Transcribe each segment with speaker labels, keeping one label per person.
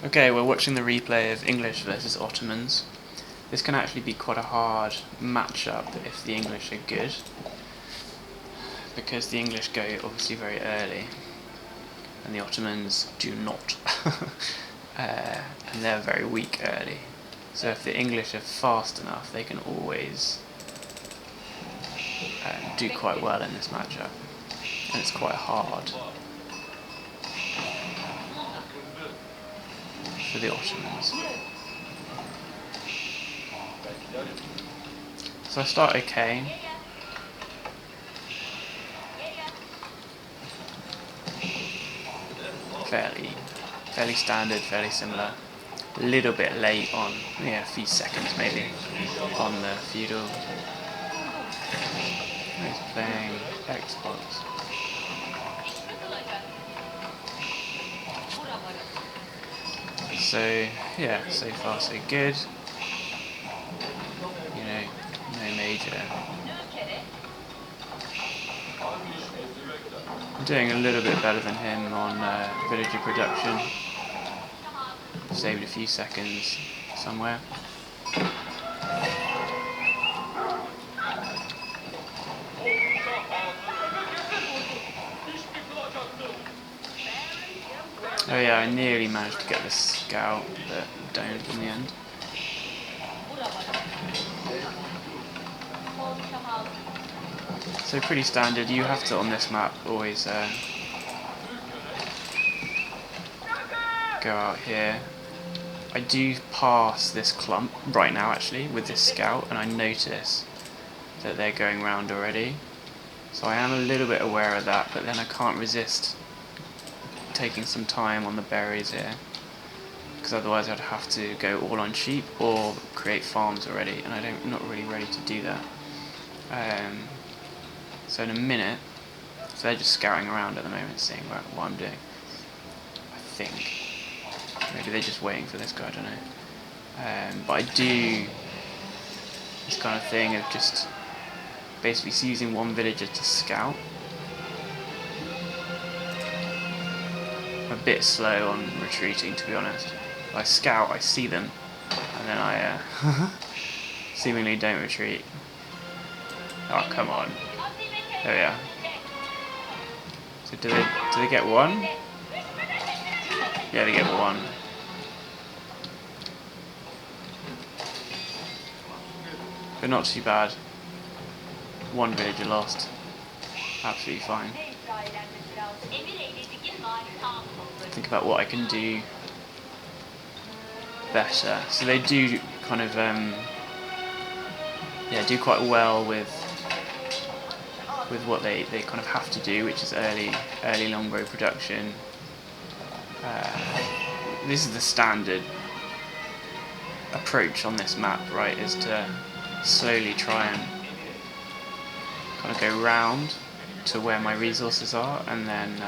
Speaker 1: Okay, we're watching the replay of English versus Ottomans. This can actually be quite a hard matchup if the English are good, because the English go obviously very early and the Ottomans do not. And they're very weak early. So if the English are fast enough, they can always do quite well in this matchup, and it's quite hard for the Ottomans. So I start okay. Fairly standard, fairly similar. A little bit late on, a few seconds maybe, on the feudal. He's playing Xbox. So yeah, so far so good. No major. I'm doing a little bit better than him on villager production. Saved a few seconds somewhere. Oh yeah, I nearly managed to get the scout, but don't in the end. So pretty standard. You have to, on this map, always go out here. I do pass this clump right now actually with this scout, and I notice that they're going round already. So I am a little bit aware of that, but then I can't resist taking some time on the berries here, because otherwise I'd have to go all on sheep or create farms already, and I'm not really ready to do that. So in a minute, so they're just scouting around at the moment, seeing what I'm doing. I think maybe they're just waiting for this guy, I don't know. But I do this kind of thing of just basically using one villager to scout. I'm a bit slow on retreating, to be honest. If I scout, I see them, and then I seemingly don't retreat. Oh, come on. There we are. So do they get one? Yeah, they get one. But not too bad. One villager lost. Absolutely fine. Think about what I can do better. So they do kind of do quite well with what they kind of have to do, which is early longbow production. This is the standard approach on this map, right, is to slowly try and kind of go round to where my resources are, and then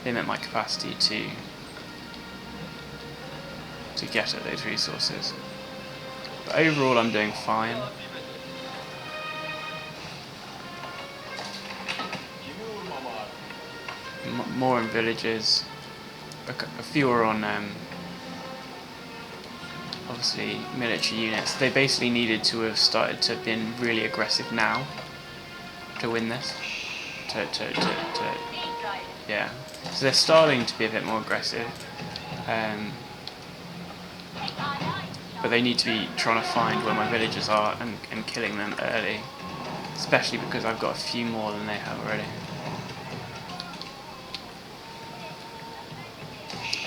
Speaker 1: limit my capacity to get at those resources. But overall I'm doing fine. More in villages, a fewer on obviously military units. They basically needed to have started to have been really aggressive now to win this. Yeah. So they're starting to be a bit more aggressive, but they need to be trying to find where my villagers are and killing them early, especially because I've got a few more than they have already.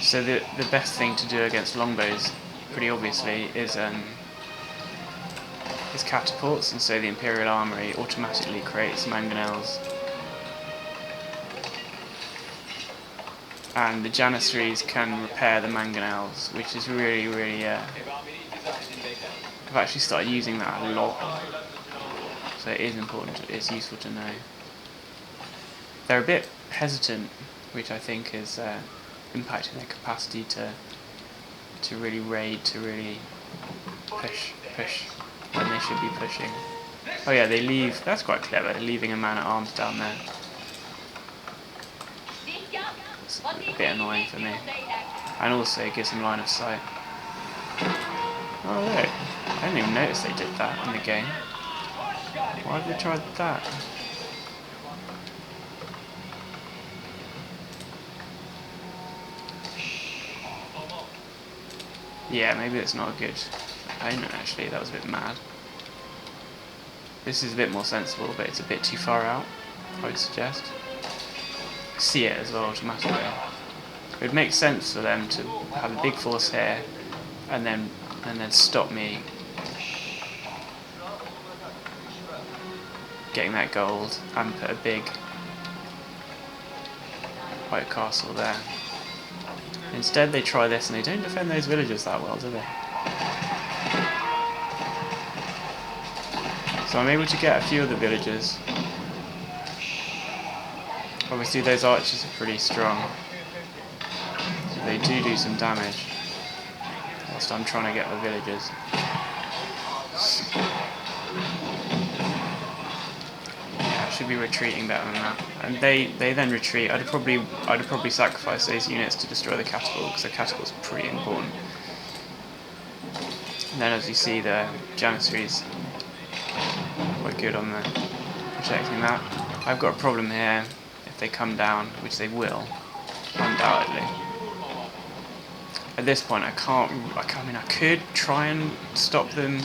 Speaker 1: So the best thing to do against longbows, pretty obviously, is catapults, and so the Imperial Armory automatically creates mangonels. And the Janissaries can repair the mangonels, which is really I've actually started using that a lot, so it is important, it's useful to know. They're a bit hesitant, which I think is impacting their capacity to really raid, to really push when they should be pushing. Oh yeah, they leave, that's quite clever, they're leaving a man-at-arms down there. It's a bit annoying for me. and also it gives them line of sight. Oh look, I didn't even notice they did that in the game. Why have they tried that? Yeah, maybe it's not a good opponent actually, that was a bit mad. This is a bit more sensible, but it's a bit too far out, I would suggest. See it as well automatically. It would make sense for them to have a big force here and then stop me getting that gold and put a big white castle there. Instead they try this and they don't defend those villages that well, do they? So I'm able to get a few of the villages. Obviously those archers are pretty strong, so they do some damage whilst I'm trying to get the villages. Yeah, I should be retreating better than that. And they then retreat. I'd have probably sacrificed those units to destroy the catapult, because the catapult's pretty important. And then as you see, the Janissaries quite good on the protecting that. I've got a problem here. If they come down, which they will, undoubtedly. At this point, I mean, I could try and stop them.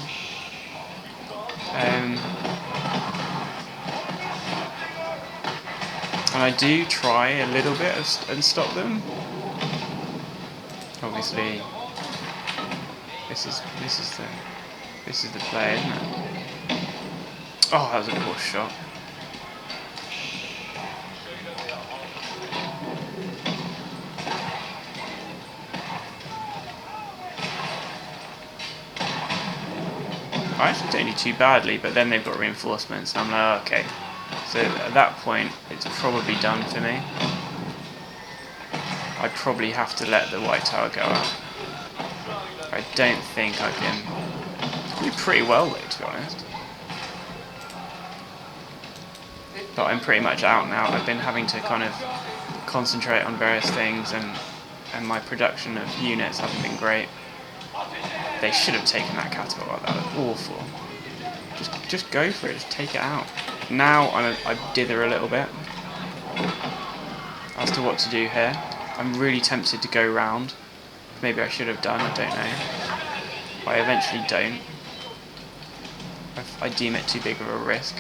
Speaker 1: And I do try a little bit and stop them. Obviously, this is the play, isn't it? Oh, that was a poor shot. I actually don't do too badly, but then they've got reinforcements, and I'm like, okay. So at that point, it's probably done for me. I probably have to let the white tower go out. I don't think I can do pretty well though, to be honest. But I'm pretty much out now. I've been having to kind of concentrate on various things, and my production of units hasn't been great. They should have taken that catapult. That was awful. Just go for it. Just take it out. Now I dither a little bit as to what to do here. I'm really tempted to go round. Maybe I should have done. I don't know. But I eventually don't. I deem it too big of a risk.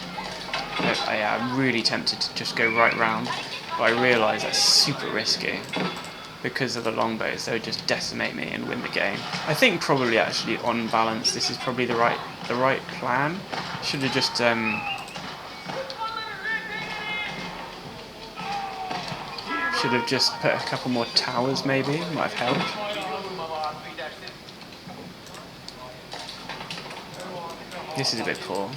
Speaker 1: I am really tempted to just go right round, but I realise that's super risky. Because of the longbows, they would just decimate me and win the game. I think probably actually on balance, this is probably the right plan. Should have just put a couple more towers, maybe might have helped. This is a bit poor.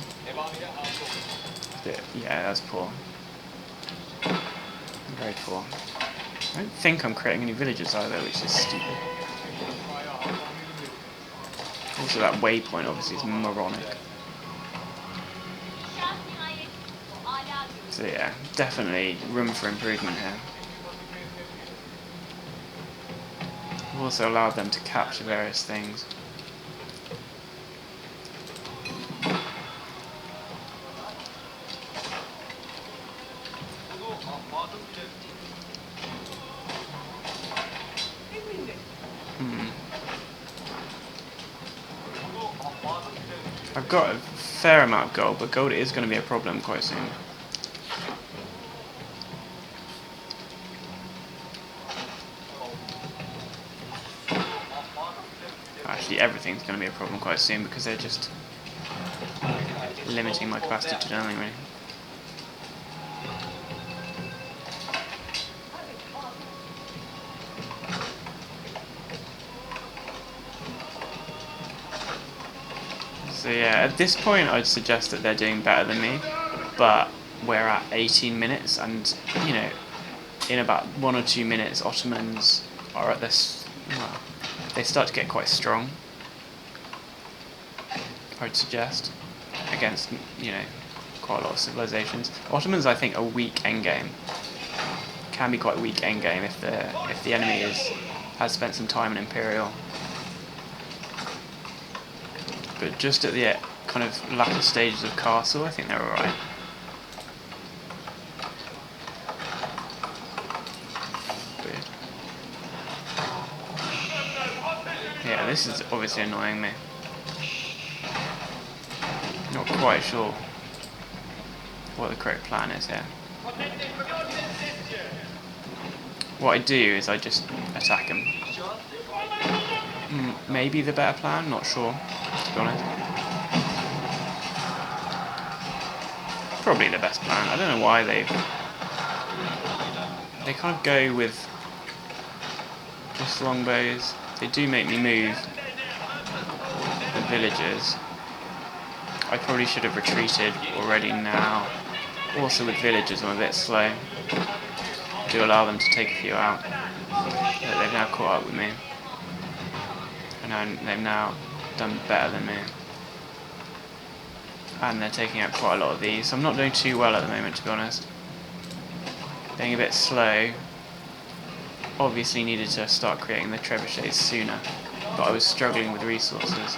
Speaker 1: Yeah, that's poor. Very poor. I don't think I'm creating any villages either, which is stupid. Also, that waypoint obviously is moronic. So yeah, definitely room for improvement here. I've also allowed them to capture various things. I've got a fair amount of gold, but gold is going to be a problem quite soon. Actually, everything's going to be a problem quite soon because they're just limiting my capacity to do anything really. So yeah, at this point I'd suggest that they're doing better than me, but we're at 18 minutes and, you know, in about 1 or 2 minutes Ottomans are at this, well, they start to get quite strong, I'd suggest, against, you know, quite a lot of civilizations. Ottomans, I think, are weak endgame. Can be quite weak endgame if the enemy is has spent some time in Imperial. But just at the kind of latter stages of Castle, I think they're alright. Yeah, this is obviously annoying me. Not quite sure what the correct plan is here. What I do is I just attack him. Maybe the better plan, not sure, to be honest. Probably the best plan. I don't know why they kind of go with just longbows. They do make me move the villagers. I probably should have retreated already now. Also with villagers I'm a bit slow. Do allow them to take a few out. But they've now caught up with me. And they've now done better than me. And they're taking out quite a lot of these. So I'm not doing too well at the moment, to be honest. Being a bit slow. Obviously needed to start creating the trebuchets sooner. But I was struggling with resources.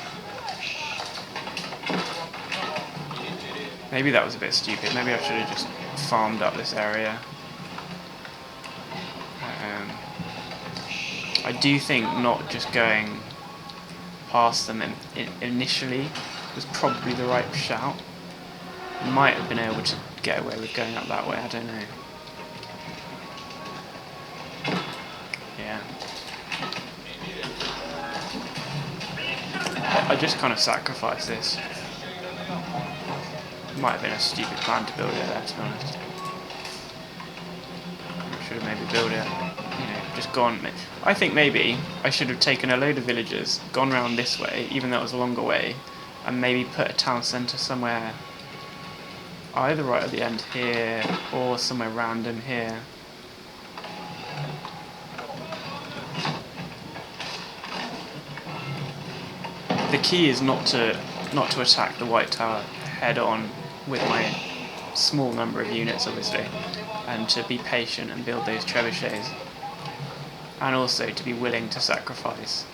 Speaker 1: Maybe that was a bit stupid. Maybe I should have just farmed up this area. I do think not just going past them initially was probably the right shout. Might have been able to get away with going up that way, I don't know. Yeah. I just kind of sacrificed this. Might have been a stupid plan to build it there, to be honest. I should have maybe built it, just gone. I think maybe I should have taken a load of villagers, gone round this way, even though it was a longer way, and maybe put a town centre somewhere, either right at the end here, or somewhere random here. The key is not to attack the White Tower head on with my small number of units, obviously, and to be patient and build those trebuchets, and also to be willing to sacrifice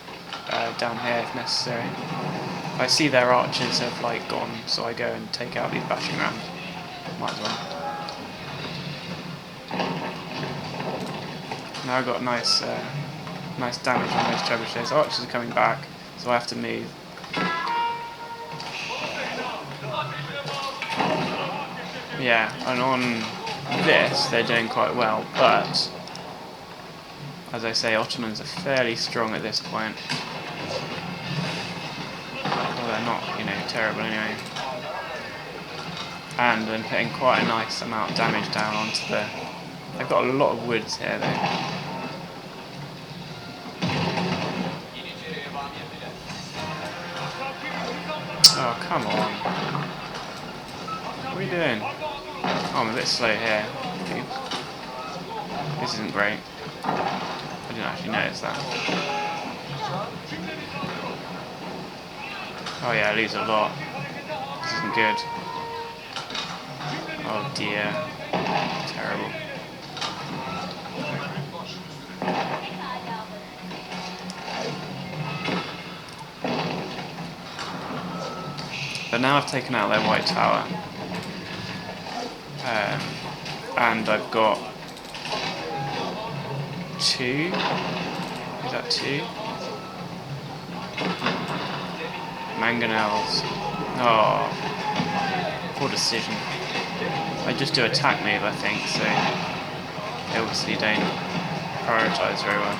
Speaker 1: down here if necessary. I see their archers have gone, so I go and take out these bashing rams. Might as well. Now I've got nice damage on those trebuchets. Archers are coming back, so I have to move. Yeah, and on this they're doing quite well, but as I say, Ottomans are fairly strong at this point. Well, they're not, terrible anyway. And I'm putting quite a nice amount of damage down onto the... They've got a lot of woods here though. Oh, come on. What are you doing? Oh, I'm a bit slow here. This isn't great. I didn't actually notice that. Oh yeah, I lose a lot. This isn't good. Oh dear. Terrible. But now I've taken out their White Tower. And I've got 2. Is that 2? Mangonels. Oh, poor decision. I just do attack move, I think, so they obviously don't prioritise very well.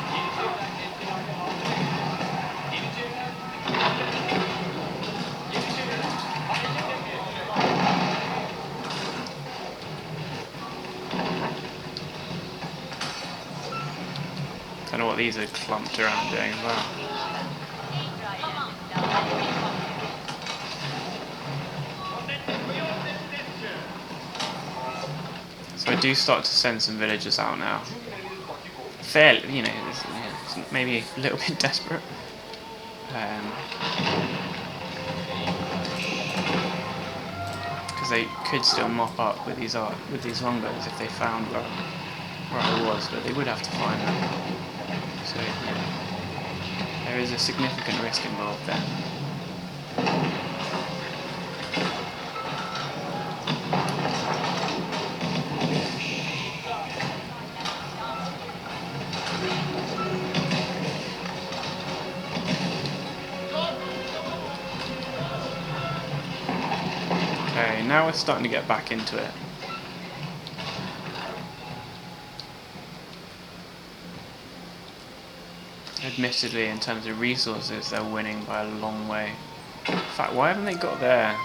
Speaker 1: I don't know what these are clumped around doing as well. So I do start to send some villagers out now. Fairly, it's maybe a little bit desperate. Because they could still mop up with these longbows if they found where I was, but they would have to find them. So, yeah. There is a significant risk involved there. Okay, now we're starting to get back into it. Admittedly, in terms of resources, they're winning by a long way. In fact, why haven't they got there?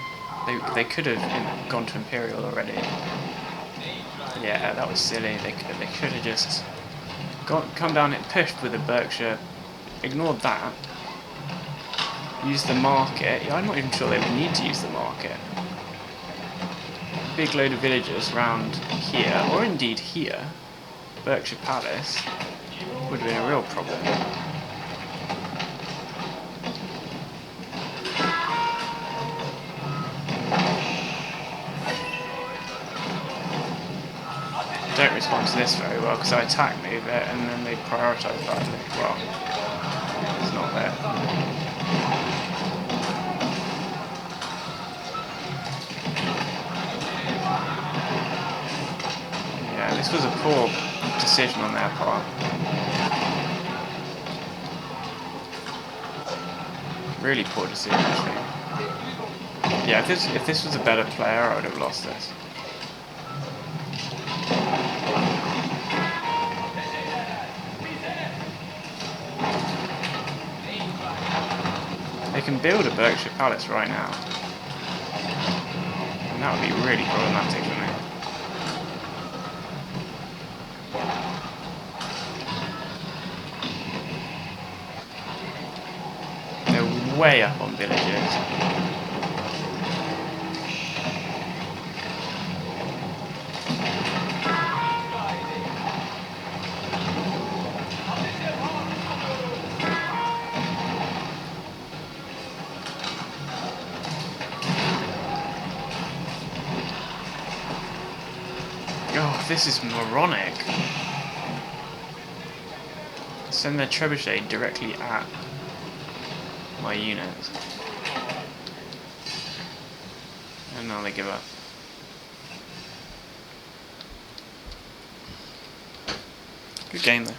Speaker 1: They could have gone to Imperial already. Yeah, that was silly. They could have just come down and pushed with the Berkshire, ignored that, used the market. Yeah, I'm not even sure they would need to use the market. Big load of villagers round here, or indeed here, Berkshire Palace, would have been a real problem. Don't respond to this very well because I attack move it and then they prioritise badly. Well, it's not there. Yeah, this was a poor decision on their part. Really poor decision, actually. Yeah, if this was a better player, I would have lost this. They can build a Berkshire Palace right now. And that would be really problematic for me. They're way up on villages. Oh, this is moronic. Send their trebuchet directly at my units. And now they give up. Good game though.